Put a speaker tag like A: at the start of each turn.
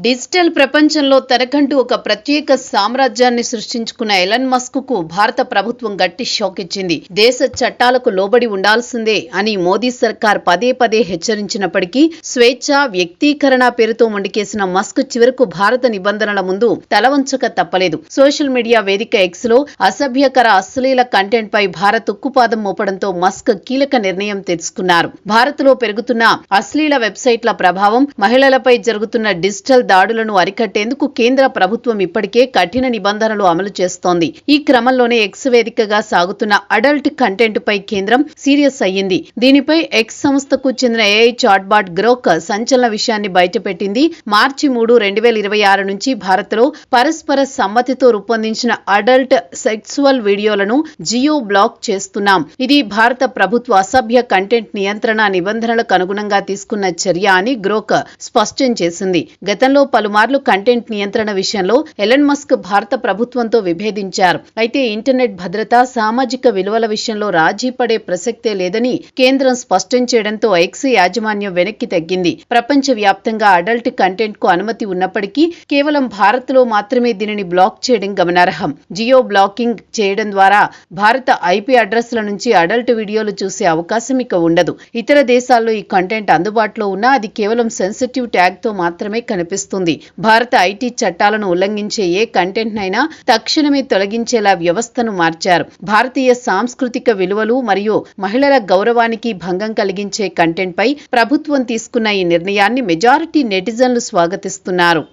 A: Digital ప్రపంచంలో తనకంటూ ఒక ప్రత్యేక సామ్రాజ్యాన్ని సృష్టించుకున్న ఎలన్ మస్క్ కు భారత ప్రభుత్వం గట్టి షాక్ ఇచ్చింది. దేశ చట్టాలకు లోబడి ఉండాల్సిందే అని మోదీ సర్కార్ పదే పదే హెచ్చరించినప్పటికీ స్వేచ్ఛ, వ్యక్తీకరణ పేరుతో మొండికేసిన మస్క్ చివరకు భారత నిబంధనల ముందు తలవంచక తప్పలేదు. సోషల్ మీడియా వేదిక ఎక్స్ లో అసభ్యకర అశ్లీల కంటెంట్ పై భారత్ ఉక్కుపాదం మోపడంతో మస్క్ కీలక నిర్ణయం తీసుకున్నారు. భారత్ లో పెరుగుతున్న అశ్లీల వెబ్సైట్ల ప్రభావం, మహిళలపై జరుగుతున్న డిజిటల్ దాడులను అరికట్టేందుకు కేంద్ర ప్రభుత్వం ఇప్పటికే కఠిన నిబంధనలు అమలు చేస్తోంది. ఈ క్రమంలోనే ఎక్స్ వేదికగా సాగుతున్న అడల్ట్ కంటెంట్ పై కేంద్రం సీరియస్ అయ్యింది. దీనిపై ఎక్స్ సంస్థకు చెందిన ఏఐ చాట్బాట్ గ్రోక్ సంచలన విషయాన్ని బయటపెట్టింది. మార్చి 3, 2026 నుంచి భారత్లో పరస్పర సమ్మతితో రూపొందించిన అడల్ట్ సెక్సువల్ వీడియోలను జియో బ్లాక్ చేస్తున్నాం. ఇది భారత ప్రభుత్వ అసభ్య కంటెంట్ నియంత్రణ నిబంధనలకు అనుగుణంగా తీసుకున్న చర్య అని గ్రోక్ స్పష్టం చేసింది. గతంలో పలుమార్లు కంటెంట్ నియంత్రణ విషయంలో ఎలన్ మస్క్ భారత ప్రభుత్వంతో విభేదించారు. అయితే ఇంటర్నెట్ భద్రత, సామాజిక విలువల విషయంలో రాజీ పడే ప్రసక్తే లేదని కేంద్రం స్పష్టం చేయడంతో ఎక్స్ యాజమాన్యం వెనక్కి తగ్గింది. ప్రపంచ వ్యాప్తంగా అడల్ట్ కంటెంట్ కు అనుమతి ఉన్నప్పటికీ కేవలం భారత్ లో మాత్రమే దీనిని బ్లాక్ చేయడం గమనార్హం. జియో బ్లాకింగ్ చేయడం ద్వారా భారత ఐపీ అడ్రస్ల నుంచి అడల్ట్ వీడియోలు చూసే అవకాశం ఇక ఉండదు. ఇతర దేశాల్లో ఈ కంటెంట్ అందుబాటులో ఉన్నా అది కేవలం సెన్సిటివ్ ట్యాగ్ తో మాత్రమే కనిపిస్తుంది. భారత ఐటీ చట్టాలను ఉల్లంఘించే ఏ కంటెంట్ నైనా తక్షణమే తొలగించేలా వ్యవస్థను మార్చారు. భారతీయ సాంస్కృతిక విలువలు మరియు మహిళల గౌరవానికి భంగం కలిగించే కంటెంట్ పై ప్రభుత్వం తీసుకున్న ఈ నిర్ణయాన్ని మెజారిటీ నెటిజన్లు స్వాగతిస్తున్నారు.